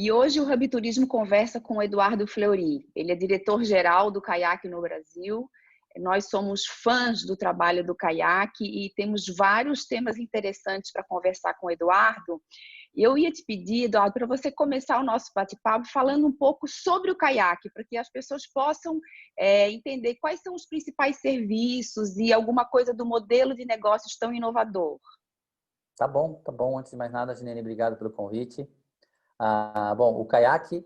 E hoje o Hub Turismo conversa com o Eduardo Fleury. Ele é diretor-geral do Caiaque no Brasil. Nós somos fãs do trabalho do Caiaque e temos vários temas interessantes para conversar com o Eduardo. E eu ia te pedir, Eduardo, para você começar o nosso bate-papo falando um pouco sobre o Caiaque, para que as pessoas possam entender quais são os principais serviços e alguma coisa do modelo de negócios tão inovador. Tá bom, tá bom. Antes de mais nada, Ginene, obrigado pelo convite. Bom, o Caiaque,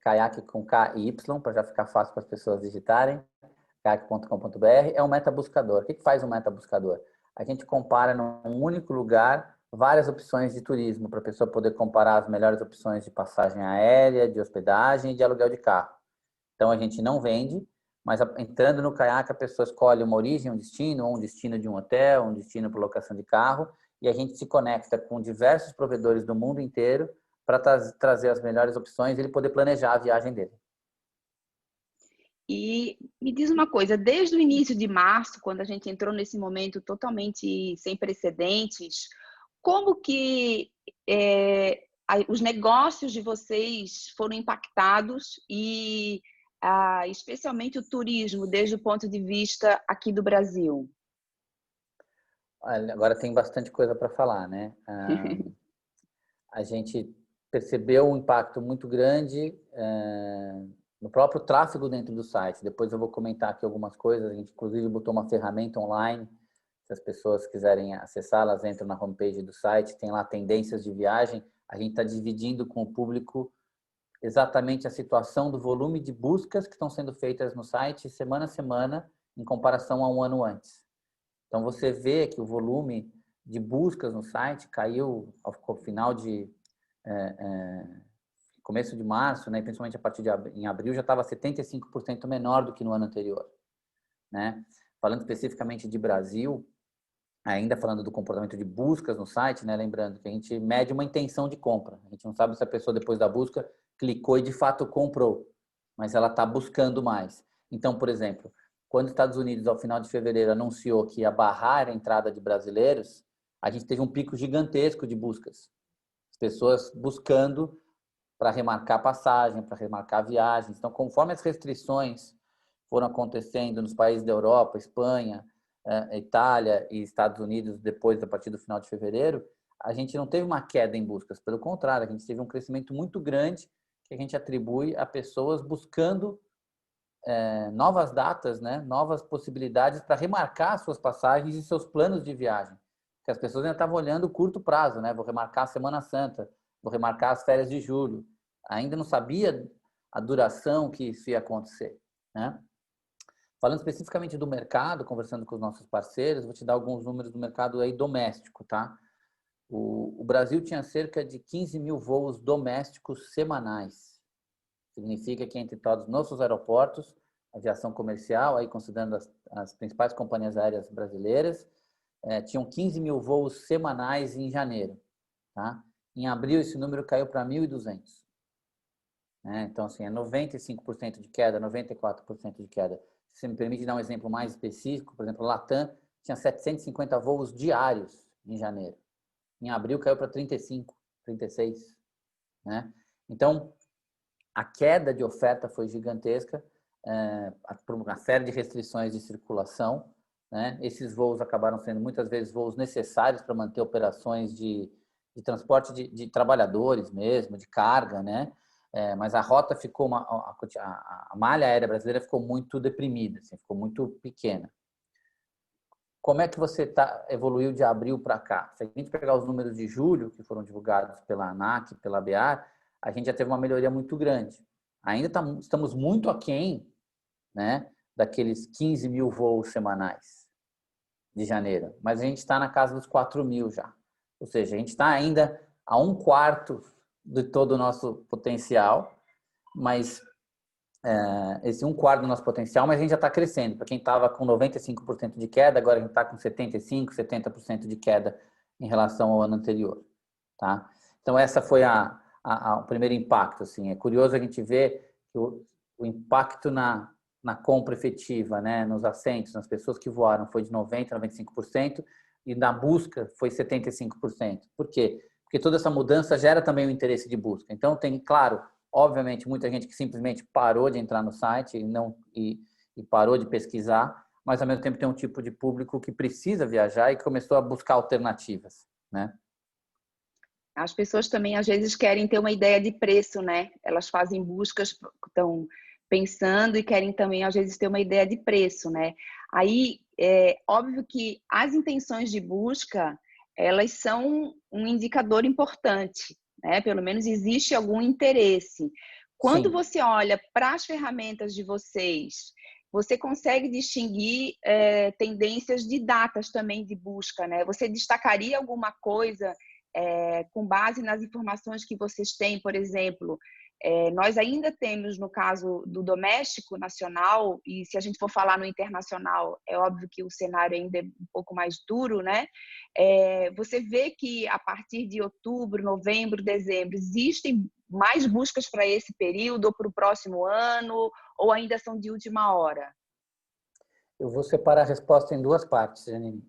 Caiaque com K e Y, para já ficar fácil para as pessoas digitarem, caiaque.com.br, é um metabuscador. O que faz um metabuscador? A gente compara num único lugar várias opções de turismo, para a pessoa poder comparar as melhores opções de passagem aérea, de hospedagem e de aluguel de carro. Então, a gente não vende, mas entrando no Caiaque, a pessoa escolhe uma origem, um destino, ou um destino de um hotel, um destino para locação de carro, e a gente se conecta com diversos provedores do mundo inteiro para trazer as melhores opções e ele poder planejar a viagem dele. E me diz uma coisa, desde o início de março, quando a gente entrou nesse momento totalmente sem precedentes, como que os negócios de vocês foram impactados e especialmente o turismo, desde o ponto de vista aqui do Brasil? Olha, agora tem bastante coisa para falar, né? A gente percebeu um impacto muito grande no próprio tráfego dentro do site. Depois eu vou comentar aqui algumas coisas. A gente, inclusive, botou uma ferramenta online. Se as pessoas quiserem acessar, elas entram na homepage do site. Tem lá tendências de viagem. A gente está dividindo com o público exatamente a situação do volume de buscas que estão sendo feitas no site semana a semana, em comparação a um ano antes. Então, você vê que o volume de buscas no site caiu ao final de começo de março, né, principalmente a partir em abril, já estava 75% menor do que no ano anterior, né? Falando especificamente de Brasil, ainda falando do comportamento de buscas no site, né, lembrando que a gente mede uma intenção de compra. A gente não sabe se a pessoa depois da busca clicou e de fato comprou, mas ela está buscando mais. Então, por exemplo, quando os Estados Unidos, ao final de fevereiro, anunciou que ia barrar a entrada de brasileiros, a gente teve um pico gigantesco de buscas. As pessoas buscando para remarcar passagem, para remarcar viagens. Então, conforme as restrições foram acontecendo nos países da Europa, Espanha, Itália e Estados Unidos, depois, a partir do final de fevereiro, a gente não teve uma queda em buscas. Pelo contrário, a gente teve um crescimento muito grande que a gente atribui a pessoas buscando novas datas, né? Novas possibilidades para remarcar suas passagens e seus planos de viagem. Porque as pessoas ainda estavam olhando o curto prazo, né? Vou remarcar a Semana Santa, vou remarcar as férias de julho. Ainda não sabia a duração que isso ia acontecer, né? Falando especificamente do mercado, conversando com os nossos parceiros, vou te dar alguns números do mercado aí doméstico, tá? O Brasil tinha cerca de 15 mil voos domésticos semanais. Significa que entre todos os nossos aeroportos, aviação comercial, aí considerando as principais companhias aéreas brasileiras, tinham 15 mil voos semanais em janeiro, tá? Em abril, esse número caiu para 1.200. Então, assim, é 95% de queda, 94% de queda. Se você me permite dar um exemplo mais específico, por exemplo, a Latam tinha 750 voos diários em janeiro. Em abril caiu para 35, 36. Né? Então, a queda de oferta foi gigantesca, por uma série de restrições de circulação. Né? Esses voos acabaram sendo muitas vezes voos necessários para manter operações de transporte de trabalhadores mesmo, de carga, né? Mas a rota ficou, a malha aérea brasileira ficou muito deprimida, assim, ficou muito pequena. Como é que você evoluiu de abril para cá? Se a gente pegar os números de julho, que foram divulgados pela ANAC, pela ABAR, a gente já teve uma melhoria muito grande. Ainda estamos muito aquém, né, daqueles 15 mil voos semanais de janeiro, mas a gente está na casa dos 4 mil já. Ou seja, a gente está ainda a 1/4 de todo o nosso potencial, mas esse 1/4 do nosso potencial, mas a gente já está crescendo. Para quem estava com 95% de queda, agora a gente está com 75%, 70% de queda em relação ao ano anterior. Tá? Então, essa foi o primeiro impacto. Assim. É curioso a gente ver que o impacto na compra efetiva, né, nos assentos, nas pessoas que voaram, foi de 90% a 95%, e na busca foi 75%. Por quê? Porque porque toda essa mudança gera também o interesse de busca. Então, tem, claro, obviamente, muita gente que simplesmente parou de entrar no site e parou de pesquisar, mas, ao mesmo tempo, tem um tipo de público que precisa viajar e começou a buscar alternativas, né? As pessoas também, às vezes, querem ter uma ideia de preço, né? Elas fazem buscas, estão pensando e querem também, às vezes, ter uma ideia de preço, né? Aí, é óbvio que as intenções de busca, elas são um indicador importante, né? Pelo menos existe algum interesse. Quando Sim. você olha para as ferramentas de vocês, você consegue distinguir tendências de datas também de busca, né? Você destacaria alguma coisa com base nas informações que vocês têm, por exemplo, nós ainda temos, no caso do doméstico nacional, e se a gente for falar no internacional, é óbvio que o cenário ainda é um pouco mais duro, né? Você vê que a partir de outubro, novembro, dezembro, existem mais buscas para esse período ou para o próximo ano, ou ainda são de última hora? Eu vou separar a resposta em duas partes, Janine.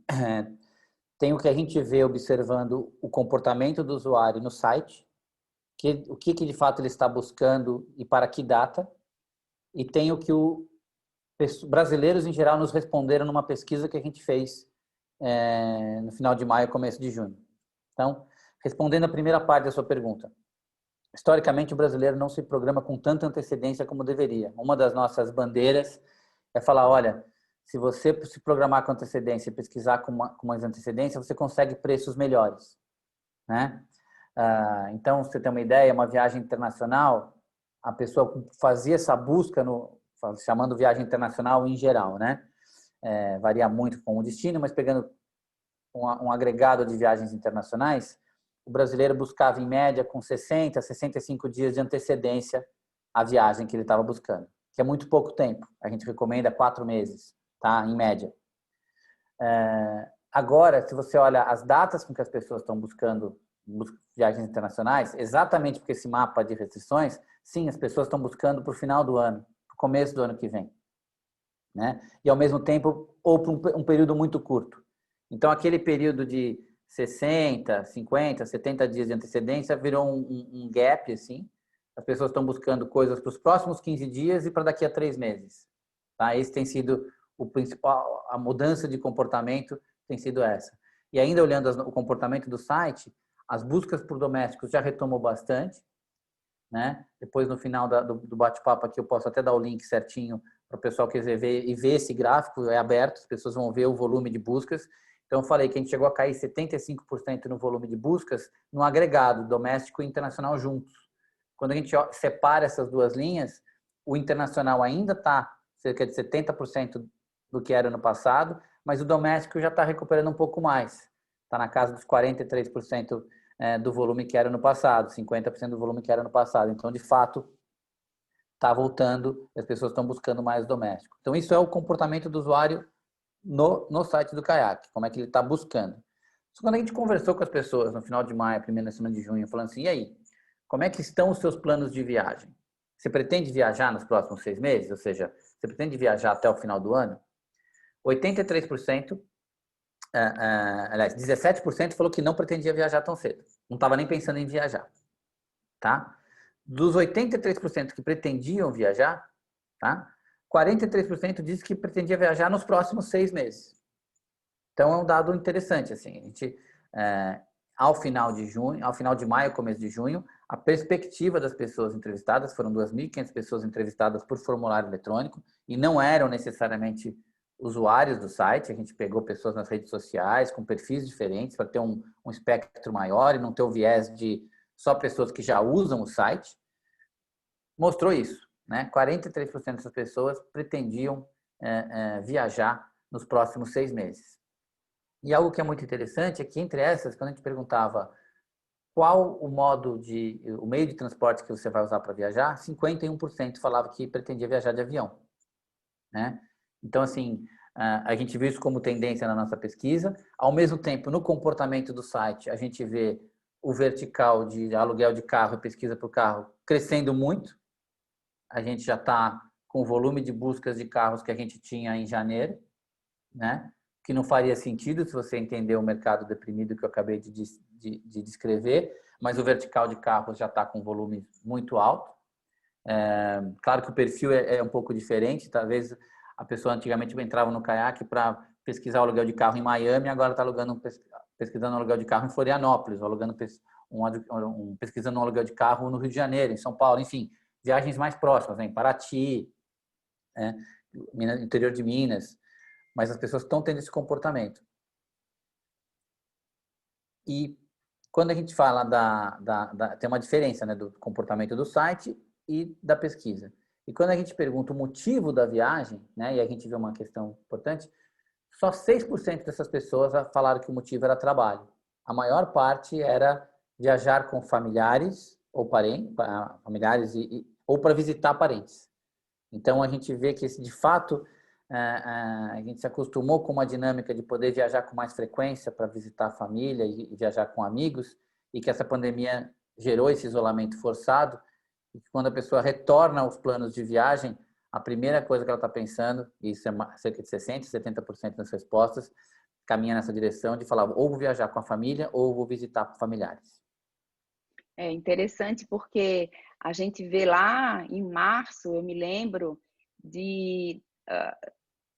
Tem o que a gente vê observando o comportamento do usuário no site, o que de fato ele está buscando e para que data, e tem o que brasileiros em geral nos responderam numa pesquisa que a gente fez no final de maio, começo de junho. Então, respondendo a primeira parte da sua pergunta, historicamente o brasileiro não se programa com tanta antecedência como deveria. Uma das nossas bandeiras é falar, olha, se você se programar com antecedência e pesquisar com mais antecedência, você consegue preços melhores, né? Então, você tem uma ideia, uma viagem internacional, a pessoa fazia essa busca, chamando viagem internacional em geral, né? Varia muito com o destino, mas pegando um agregado de viagens internacionais, o brasileiro buscava em média com 60, 65 dias de antecedência a viagem que ele estava buscando, que é muito pouco tempo. A gente recomenda 4 meses, tá? Em média. Agora, se você olha as datas com que as pessoas estão buscando viagens internacionais, exatamente porque esse mapa de restrições, sim, as pessoas estão buscando para o final do ano, para o começo do ano que vem, né? E ao mesmo tempo, ou para um período muito curto. Então, aquele período de 60, 50, 70 dias de antecedência virou um gap, assim. As pessoas estão buscando coisas para os próximos 15 dias e para daqui a 3 meses. Tá? Esse tem sido o principal, a mudança de comportamento tem sido essa. E ainda olhando o comportamento do site, as buscas por domésticos já retomou bastante, né? Depois, no final do bate-papo aqui, eu posso até dar o link certinho para o pessoal que quiser ver e ver esse gráfico, é aberto, as pessoas vão ver o volume de buscas. Então, eu falei que a gente chegou a cair 75% no volume de buscas no agregado, doméstico e internacional juntos. Quando a gente separa essas duas linhas, o internacional ainda está cerca de 70% do que era no passado, mas o doméstico já está recuperando um pouco mais. Está na casa dos 43% do volume que era no passado, 50% do volume que era no passado. Então, de fato, está voltando, as pessoas estão buscando mais doméstico. Então, isso é o comportamento do usuário no site do Kayak, como é que ele está buscando. Só quando a gente conversou com as pessoas no final de maio, primeira semana de junho, falando assim, e aí, como é que estão os seus planos de viagem? Você pretende viajar nos próximos 6 meses? Ou seja, você pretende viajar até o final do ano? 83%, aliás, 17% falou que não pretendia viajar tão cedo. Não estava nem pensando em viajar, tá? Dos 83% que pretendiam viajar, tá? 43% disse que pretendia viajar nos próximos 6 meses. Então, é um dado interessante, assim. A gente, ao final de junho, ao final de maio, começo de junho, a perspectiva das pessoas entrevistadas, foram 2.500 pessoas entrevistadas por formulário eletrônico, e não eram necessariamente usuários do site, a gente pegou pessoas nas redes sociais, com perfis diferentes, para ter um espectro maior e não ter o viés de só pessoas que já usam o site. Mostrou isso, né? 43% dessas pessoas pretendiam viajar nos próximos 6 meses. E algo que é muito interessante é que, entre essas, quando a gente perguntava qual o meio de transporte que você vai usar para viajar, 51% falava que pretendia viajar de avião, né? Então, assim, a gente viu isso como tendência na nossa pesquisa. Ao mesmo tempo, no comportamento do site, a gente vê o vertical de aluguel de carro e pesquisa por carro crescendo muito. A gente já está com o volume de buscas de carros que a gente tinha em janeiro, né? que não faria sentido se você entender o mercado deprimido que eu acabei de descrever, mas o vertical de carros já está com volume muito alto. Claro que o perfil é um pouco diferente, talvez a pessoa antigamente entrava no caiaque para pesquisar o aluguel de carro em Miami, agora está pesquisando o aluguel de carro em Florianópolis, pesquisando um aluguel de carro no Rio de Janeiro, em São Paulo, enfim, viagens mais próximas, né, em Paraty, interior de Minas, mas as pessoas estão tendo esse comportamento. E quando a gente fala tem uma diferença, né, do comportamento do site e da pesquisa. E quando a gente pergunta o motivo da viagem, né, e a gente vê uma questão importante, só 6% dessas pessoas falaram que o motivo era trabalho. A maior parte era viajar com familiares ou parentes, ou para visitar parentes. Então, a gente vê que, de fato, a gente se acostumou com uma dinâmica de poder viajar com mais frequência para visitar a família e viajar com amigos, e que essa pandemia gerou esse isolamento forçado, e que quando a pessoa retorna aos planos de viagem, a primeira coisa que ela está pensando, e isso é cerca de 60%, 70% das respostas, caminha nessa direção de falar ou vou viajar com a família ou vou visitar familiares. É interessante porque a gente vê lá em março, eu me lembro de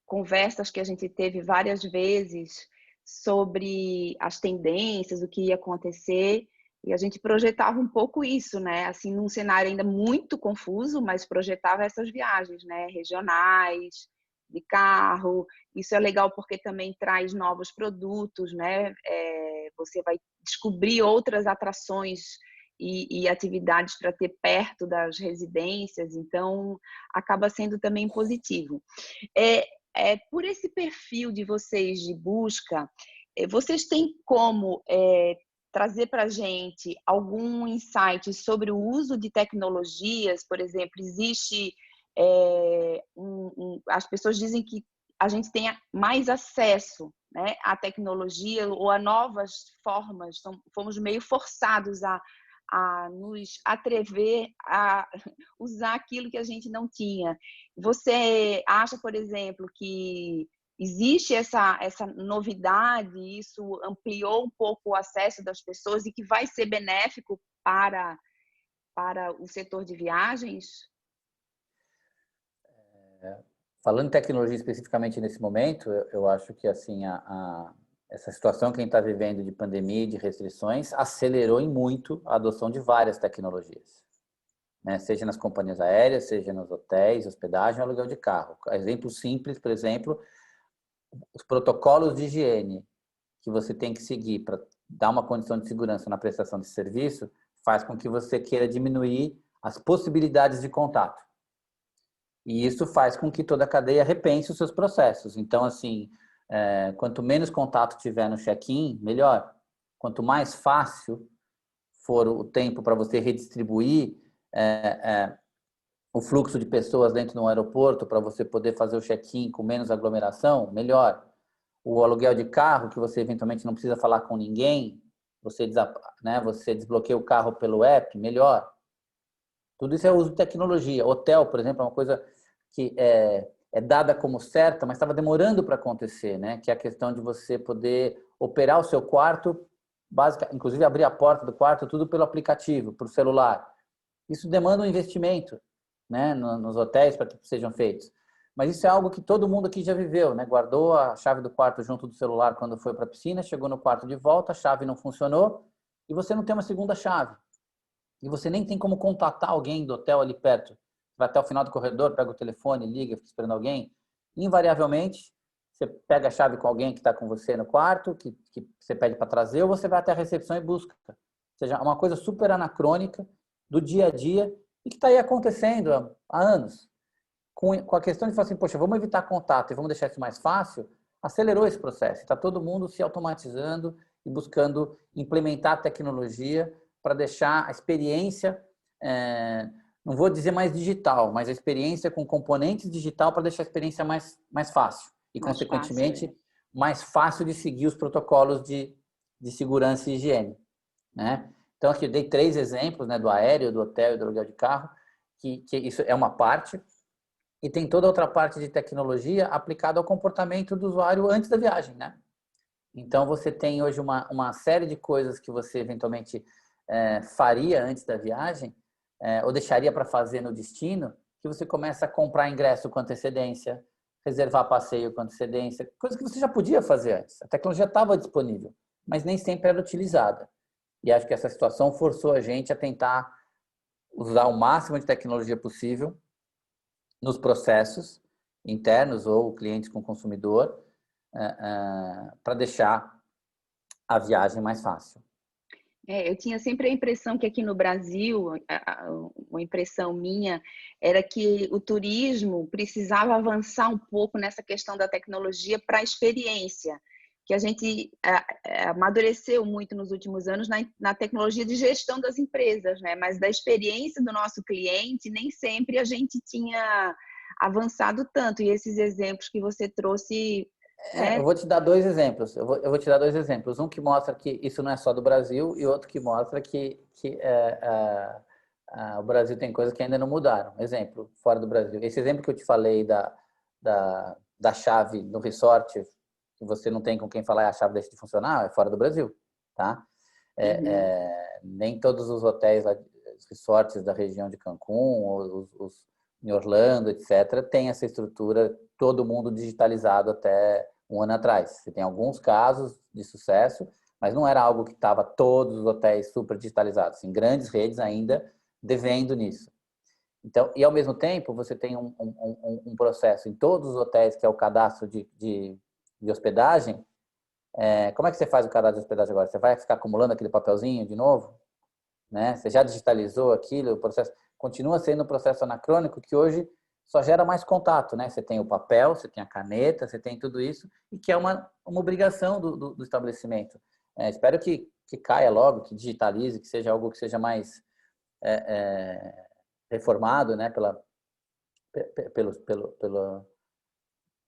conversas que a gente teve várias vezes sobre as tendências, o que ia acontecer, e a gente projetava um pouco isso, né? Assim, num cenário ainda muito confuso, mas projetava essas viagens, né? Regionais, de carro. Isso é legal porque também traz novos produtos, né? Você vai descobrir outras atrações e atividades para ter perto das residências, então acaba sendo também positivo. Por esse perfil de vocês de busca, vocês têm como trazer para a gente algum insight sobre o uso de tecnologias? Por exemplo, existe as pessoas dizem que a gente tenha mais acesso, né, à tecnologia ou a novas formas, fomos meio forçados a nos atrever a usar aquilo que a gente não tinha. Você acha, por exemplo, que existe essa novidade, isso ampliou um pouco o acesso das pessoas e que vai ser benéfico para o setor de viagens? Falando em tecnologia especificamente nesse momento, eu acho que assim essa situação que a gente está vivendo de pandemia e de restrições acelerou em muito a adoção de várias tecnologias, né? Seja nas companhias aéreas, seja nos hotéis, hospedagem, aluguel de carro. Exemplo simples, por exemplo, os protocolos de higiene que você tem que seguir para dar uma condição de segurança na prestação de serviço faz com que você queira diminuir as possibilidades de contato. E isso faz com que toda a cadeia repense os seus processos. Então, assim, quanto menos contato tiver no check-in, melhor. Quanto mais fácil for o tempo para você redistribuir o fluxo de pessoas dentro do aeroporto para você poder fazer o check-in com menos aglomeração, melhor. O aluguel de carro, que você eventualmente não precisa falar com ninguém, você desbloqueia o carro pelo app, melhor. Tudo isso é uso de tecnologia. Hotel, por exemplo, é uma coisa que é dada como certa, mas estava demorando para acontecer, né? Que é a questão de você poder operar o seu quarto, inclusive abrir a porta do quarto, tudo pelo aplicativo, por celular. Isso demanda um investimento, né? Nos hotéis para que sejam feitos. Mas isso é algo que todo mundo aqui já viveu, né? Guardou a chave do quarto junto do celular quando foi para a piscina, chegou no quarto de volta, a chave não funcionou e você não tem uma segunda chave. E você nem tem como contatar alguém do hotel ali perto. Vai até o final do corredor, pega o telefone, liga, fica esperando alguém. Invariavelmente, você pega a chave com alguém que está com você no quarto, que você pede para trazer, ou você vai até a recepção e busca. Ou seja, é uma coisa super anacrônica do dia a dia e que está aí acontecendo há anos. Com a questão de falar assim, poxa, vamos evitar contato e vamos deixar isso mais fácil, acelerou esse processo. Está todo mundo se automatizando e buscando implementar tecnologia para deixar a experiência, não vou dizer mais digital, mas a experiência com componentes digital para deixar a experiência mais fácil e, mais consequentemente, fácil, mais fácil de seguir os protocolos de segurança e higiene, né? Então, aqui eu dei 3 exemplos, né, do aéreo, do hotel e do aluguel de carro, que isso é uma parte. E tem toda outra parte de tecnologia aplicada ao comportamento do usuário antes da viagem, né? Então, você tem hoje uma série de coisas que você eventualmente faria antes da viagem, ou deixaria para fazer no destino, que você começa a comprar ingresso com antecedência, reservar passeio com antecedência, coisa que você já podia fazer antes. A tecnologia estava disponível, mas nem sempre era utilizada. E acho que essa situação forçou a gente a tentar usar o máximo de tecnologia possível nos processos internos ou clientes com consumidor, para deixar a viagem mais fácil. Eu tinha sempre a impressão que aqui no Brasil, uma impressão minha, era que o turismo precisava avançar um pouco nessa questão da tecnologia para a experiência, que a gente amadureceu muito nos últimos anos na tecnologia de gestão das empresas, né? Mas da experiência do nosso cliente, nem sempre a gente tinha avançado tanto. E esses exemplos que você trouxe, Eu né? vou te dar dois exemplos. Eu vou te dar dois exemplos. Um que mostra que isso não é só do Brasil e outro que mostra que o Brasil tem coisas que ainda não mudaram. Exemplo, fora do Brasil. Esse exemplo que eu te falei da chave no resort, que você não tem com quem falar e a chave deixa de funcionar, é fora do Brasil, tá? Uhum. Nem todos os hotéis, os resorts da região de Cancún, os em Orlando, etc., tem essa estrutura, todo mundo digitalizado até um ano atrás. Você tem alguns casos de sucesso, mas não era algo que estava todos os hotéis super digitalizados. Em grandes redes ainda devendo nisso. Então, e ao mesmo tempo, você tem um processo em todos os hotéis que é o cadastro de hospedagem. Como é que você faz o cadastro de hospedagem agora? Você vai ficar acumulando aquele papelzinho de novo? Né? Você já digitalizou aquilo, o processo continua sendo um processo anacrônico que hoje só gera mais contato, né? Você tem o papel, você tem a caneta, você tem tudo isso, e que é uma obrigação do estabelecimento. Espero que caia logo, que digitalize, que seja algo que seja mais reformado, né?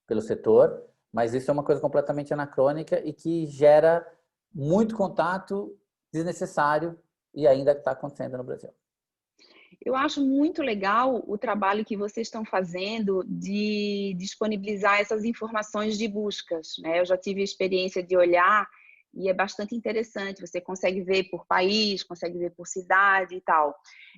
Pelo setor, mas isso é uma coisa completamente anacrônica e que gera muito contato desnecessário e ainda está acontecendo no Brasil. Eu acho muito legal o trabalho que vocês estão fazendo de disponibilizar essas informações de buscas, né? Eu já tive a experiência de olhar e é bastante interessante. Você consegue ver por país, consegue ver por cidade e tal.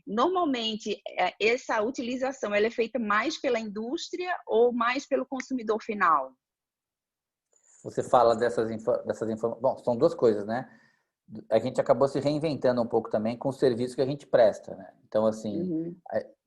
Normalmente, essa utilização ela é feita mais pela indústria ou mais pelo consumidor final? Você fala dessas informações. Bom, são duas coisas, né? A gente acabou se reinventando um pouco também com o serviço que a gente presta, né? Então, assim, Uhum.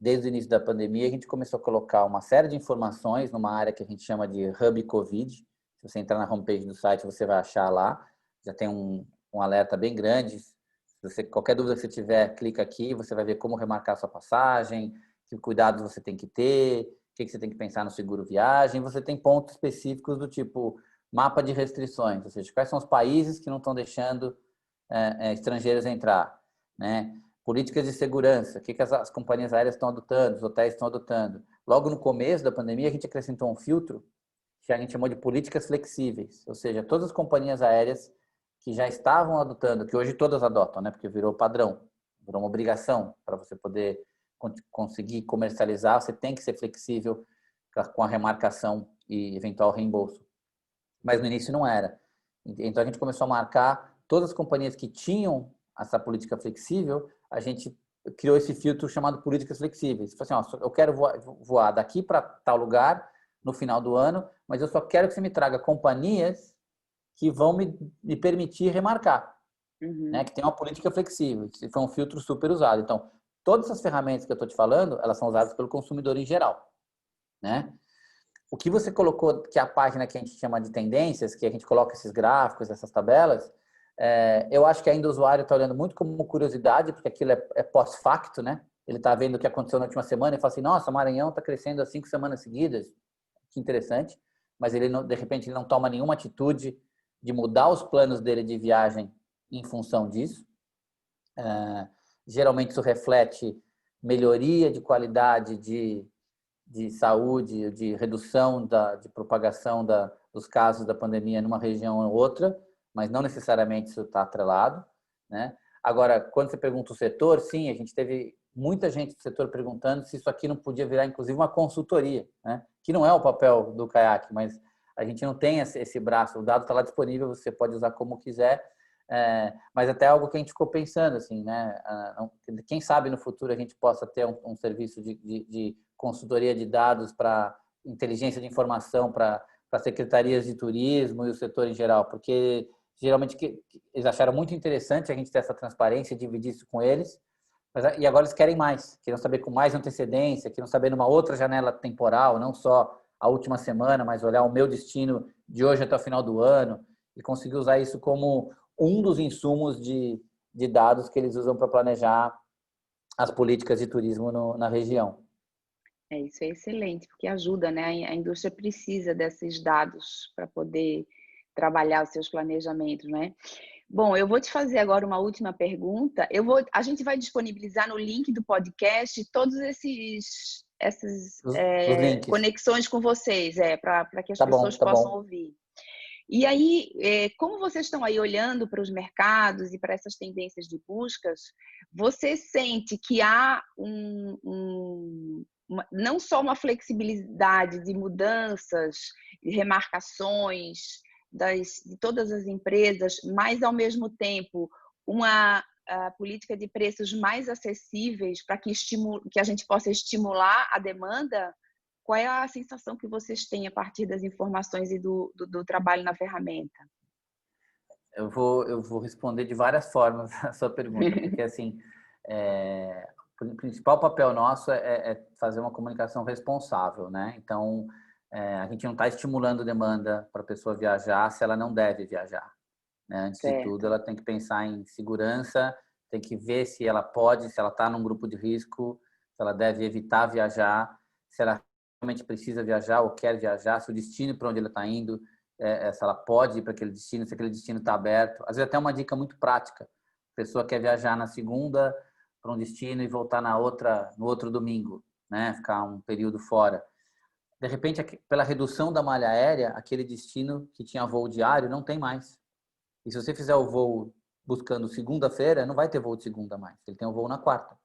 desde o início da pandemia, a gente começou a colocar uma série de informações numa área que a gente chama de Hub Covid. Se você entrar na homepage do site, você vai achar lá. Já tem um alerta bem grande. Se você, qualquer dúvida que você tiver, clica aqui, você vai ver como remarcar sua passagem, que cuidados você tem que ter, o que você tem que pensar no seguro viagem. Você tem pontos específicos do tipo mapa de restrições, ou seja, quais são os países que não estão deixando estrangeiros entrar, né? Políticas de segurança, o que as companhias aéreas estão adotando, os hotéis estão adotando. Logo no começo da pandemia, a gente acrescentou um filtro que a gente chamou de políticas flexíveis, ou seja, todas as companhias aéreas que já estavam adotando, que hoje todas adotam, né? Porque virou padrão, virou uma obrigação para você poder conseguir comercializar, você tem que ser flexível com a remarcação e eventual reembolso. Mas no início não era. Então a gente começou a marcar todas as companhias que tinham essa política flexível, a gente criou esse filtro chamado políticas flexíveis. Falei assim, ó, eu quero voar daqui para tal lugar no final do ano, mas eu só quero que você me traga companhias que vão me permitir remarcar, né? Uhum. Que tem uma política flexível. Esse foi um filtro super usado. Então, todas essas ferramentas que eu estou te falando, elas são usadas pelo consumidor em geral, né? O que você colocou, que é a página que a gente chama de tendências, que a gente coloca esses gráficos, essas tabelas, eu acho que ainda o usuário está olhando muito como curiosidade, porque aquilo é pós-facto, né? Ele está vendo o que aconteceu na última semana e fala assim, nossa, Maranhão está crescendo há 5 semanas seguidas, que interessante, mas ele não, de repente ele não toma nenhuma atitude de mudar os planos dele de viagem em função disso. Geralmente isso reflete melhoria de qualidade de saúde, de redução de propagação dos casos da pandemia numa região ou outra, mas não necessariamente isso está atrelado, né? Agora, quando você pergunta o setor, sim, a gente teve muita gente do setor perguntando se isso aqui não podia virar, inclusive, uma consultoria, né? Que não é o papel do Kayak, mas a gente não tem esse braço. O dado está lá disponível, você pode usar como quiser. Mas até algo que a gente ficou pensando, assim, né? Quem sabe no futuro a gente possa ter um serviço de consultoria de dados para inteligência de informação para secretarias de turismo e o setor em geral, porque geralmente eles acharam muito interessante a gente ter essa transparência e dividir isso com eles, e agora eles querem mais, querem saber com mais antecedência, querem saber numa outra janela temporal, não só a última semana, mas olhar o meu destino de hoje até o final do ano e conseguir usar isso como um dos insumos de dados que eles usam para planejar as políticas de turismo na região. Isso é excelente, porque ajuda, né? A indústria precisa desses dados para poder trabalhar os seus planejamentos, né? Bom, eu vou te fazer agora uma última pergunta. A gente vai disponibilizar no link do podcast todos essas os links. conexões com vocês, para que as tá pessoas bom. possam ouvir. E aí, como vocês estão aí olhando para os mercados e para essas tendências de buscas, você sente que há não só uma flexibilidade de mudanças, de remarcações de todas as empresas, mas, ao mesmo tempo, uma política de preços mais acessíveis para que a gente possa estimular a demanda? Qual é a sensação que vocês têm a partir das informações e do trabalho na ferramenta? Eu vou responder de várias formas a sua pergunta, porque assim, o principal papel nosso é fazer uma comunicação responsável, né? Então, a gente não está estimulando demanda para a pessoa viajar se ela não deve viajar, né? Antes de tudo, ela tem que pensar em segurança, tem que ver se ela pode, se ela está num grupo de risco, se ela deve evitar viajar, se ela realmente precisa viajar ou quer viajar, se o destino para onde ela está indo, se ela pode ir para aquele destino, se aquele destino está aberto. Às vezes até uma dica muito prática. A pessoa quer viajar na segunda para um destino e voltar no outro domingo, né? Ficar um período fora. De repente, pela redução da malha aérea, aquele destino que tinha voo diário não tem mais. E se você fizer o voo buscando segunda-feira, não vai ter voo de segunda mais. Ele tem o voo na quarta.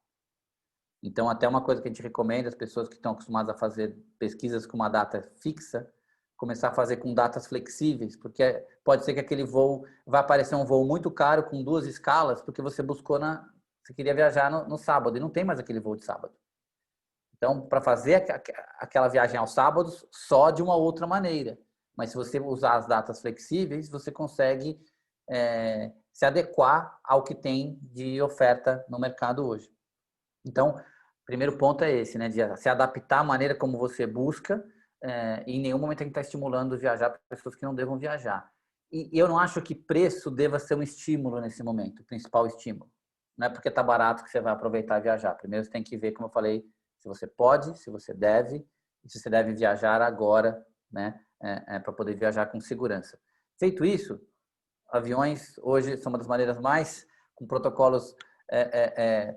Então, até uma coisa que a gente recomenda às pessoas que estão acostumadas a fazer pesquisas com uma data fixa, começar a fazer com datas flexíveis, porque pode ser que aquele voo vai aparecer um voo muito caro com 2 escalas, porque você buscou você queria viajar no sábado e não tem mais aquele voo de sábado. Então, para fazer aquela viagem aos sábados, só de uma outra maneira. Mas se você usar as datas flexíveis, você consegue se adequar ao que tem de oferta no mercado hoje. Então, o primeiro ponto é esse, né? De se adaptar à maneira como você busca, e em nenhum momento a gente está estimulando viajar para pessoas que não devam viajar. E eu não acho que preço deva ser um estímulo nesse momento, o principal estímulo. Não é porque está barato que você vai aproveitar e viajar. Primeiro você tem que ver, como eu falei, se você pode, se você deve, e se você deve viajar agora, né? Para poder viajar com segurança. Feito isso, aviões hoje são uma das maneiras mais, com protocolos,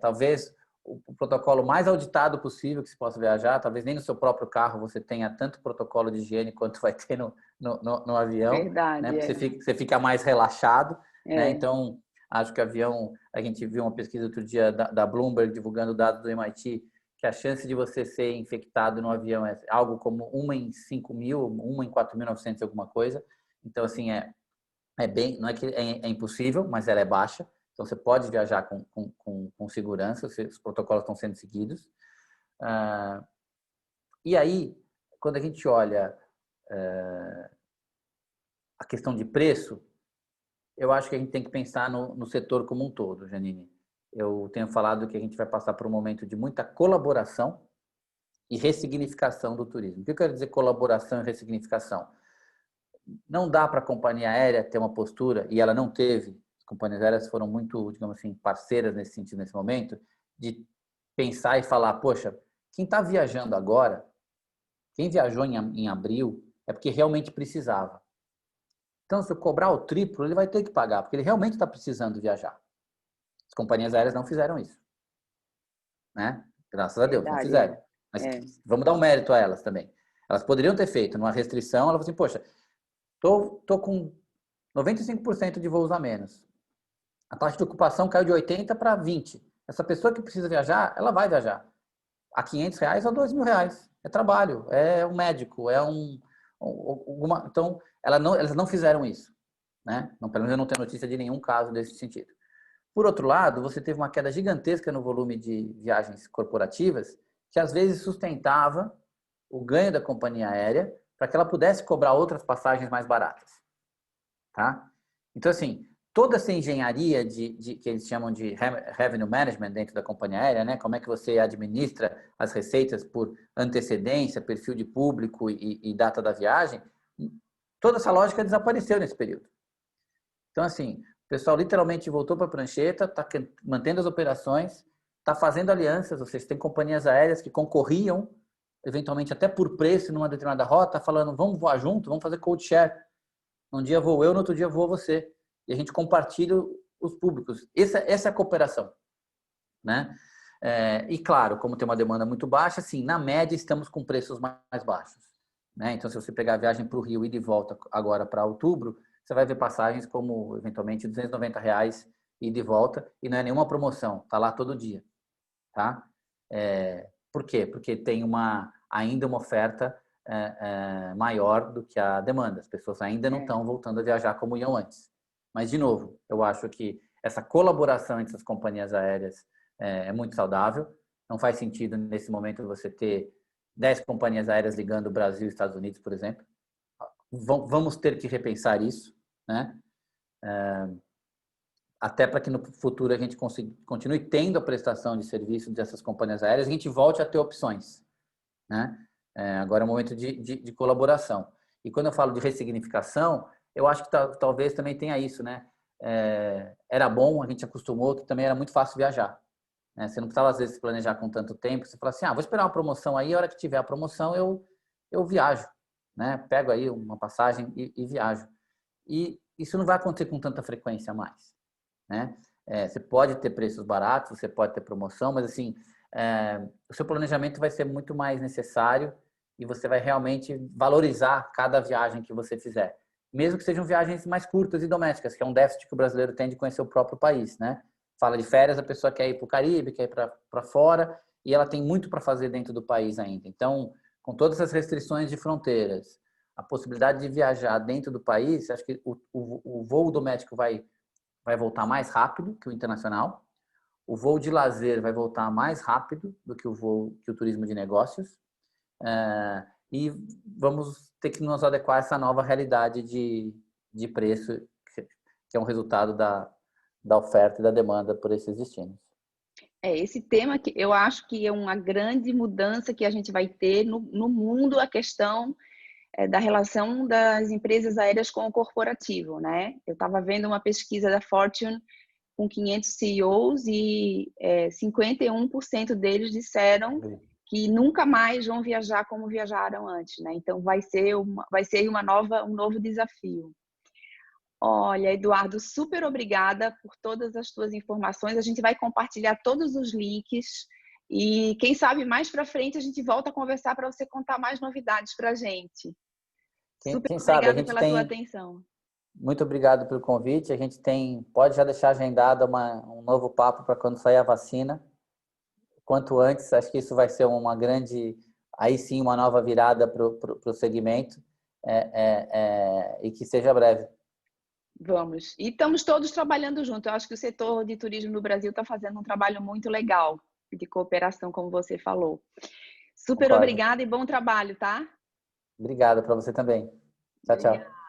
talvez o protocolo mais auditado possível que se possa viajar. Talvez nem no seu próprio carro você tenha tanto protocolo de higiene quanto vai ter no avião. Verdade, né? Você fica mais relaxado. Né? Então, acho que avião, a gente viu uma pesquisa outro dia da Bloomberg divulgando dados do MIT, que a chance de você ser infectado no avião é algo como 1 em 5.000, 1 em 4.900 alguma coisa. Então, assim, bem, não é que é impossível, mas ela é baixa. Então, você pode viajar com segurança, os protocolos estão sendo seguidos. E aí, quando a gente olha a questão de preço, eu acho que a gente tem que pensar no setor como um todo, Janine. Eu tenho falado que a gente vai passar por um momento de muita colaboração e ressignificação do turismo. O que eu quero dizer colaboração e ressignificação? Não dá para a companhia aérea ter uma postura, e ela não teve, as companhias aéreas foram muito, digamos assim, parceiras nesse sentido, nesse momento, de pensar e falar, poxa, quem está viajando agora, quem viajou em abril, é porque realmente precisava. Então, se eu cobrar o triplo, ele vai ter que pagar, porque ele realmente está precisando viajar. As companhias aéreas não fizeram isso. Né? Graças a Deus, não fizeram. Mas vamos dar um mérito a elas também. Elas poderiam ter feito numa restrição, elas falaram assim, poxa, tô com 95% de voos a menos. A taxa de ocupação caiu de 80% para 20%. Essa pessoa que precisa viajar, ela vai viajar. A R$ 500 ou R$ 2.000. É trabalho, é um médico, então, elas não fizeram isso, né? Não, pelo menos eu não tenho notícia de nenhum caso desse sentido. Por outro lado, você teve uma queda gigantesca no volume de viagens corporativas, que às vezes sustentava o ganho da companhia aérea para que ela pudesse cobrar outras passagens mais baratas, tá? Então, assim, toda essa engenharia que eles chamam de revenue management dentro da companhia aérea, né? Como é que você administra as receitas por antecedência, perfil de público e data da viagem, toda essa lógica desapareceu nesse período. Então, assim, o pessoal literalmente voltou para a prancheta, está mantendo as operações, está fazendo alianças, ou seja, tem companhias aéreas que concorriam, eventualmente até por preço numa determinada rota, falando, vamos voar junto, vamos fazer code share. Um dia vou eu, no outro dia voa você. E a gente compartilha os públicos. Essa é a cooperação, né? E claro, como tem uma demanda muito baixa, assim, na média estamos com preços mais baixos, né? Então, se você pegar a viagem para o Rio e de volta agora para outubro, você vai ver passagens como, eventualmente, R$ 290 e de volta, e não é nenhuma promoção, tá lá todo dia, tá? Por quê? Porque tem ainda uma oferta maior do que a demanda. As pessoas ainda não estão voltando a viajar como iam antes. Mas, de novo, eu acho que essa colaboração entre as companhias aéreas é muito saudável. Não faz sentido, nesse momento, você ter 10 companhias aéreas ligando Brasil e Estados Unidos, por exemplo. Vamos ter que repensar isso, né? Até para que no futuro a gente continue tendo a prestação de serviço dessas companhias aéreas, a gente volte a ter opções, né? Agora é um momento de colaboração. E quando eu falo de ressignificação, eu acho que talvez também tenha isso, né? Era bom, a gente acostumou que também era muito fácil viajar, né? Você não precisava, às vezes, se planejar com tanto tempo. Você fala assim, vou esperar uma promoção aí, a hora que tiver a promoção eu viajo, né? Pego aí uma passagem e viajo. E isso não vai acontecer com tanta frequência mais, né? Você pode ter preços baratos, você pode ter promoção, mas assim, o seu planejamento vai ser muito mais necessário e você vai realmente valorizar cada viagem que você fizer. Mesmo que sejam viagens mais curtas e domésticas, que é um déficit que o brasileiro tem de conhecer o próprio país, né? Fala de férias, a pessoa quer ir para o Caribe, quer ir para fora, e ela tem muito para fazer dentro do país ainda. Então, com todas as restrições de fronteiras, a possibilidade de viajar dentro do país, acho que o voo doméstico vai voltar mais rápido que o internacional. O voo de lazer vai voltar mais rápido do que o turismo de negócios. E vamos ter que nos adequar a essa nova realidade de preço, que é um resultado da oferta e da demanda por esses destinos. Esse tema que eu acho que é uma grande mudança que a gente vai ter no mundo, a questão da relação das empresas aéreas com o corporativo, né? Eu estava vendo uma pesquisa da Fortune com 500 CEOs e 51% deles disseram que nunca mais vão viajar como viajaram antes, né? Então vai ser um novo desafio. Olha, Eduardo, super obrigada por todas as tuas informações. A gente vai compartilhar todos os links e quem sabe mais para frente a gente volta a conversar para você contar mais novidades para a gente. Super obrigada pela tua atenção. Muito obrigado pelo convite. A gente pode já deixar agendado um novo papo para quando sair a vacina. Quanto antes, acho que isso vai ser aí sim, uma nova virada para o segmento e que seja breve. Vamos. E estamos todos trabalhando junto. Eu acho que o setor de turismo no Brasil está fazendo um trabalho muito legal de cooperação, como você falou. Super obrigada e bom trabalho, tá? Obrigado para você também. Tchau, tchau.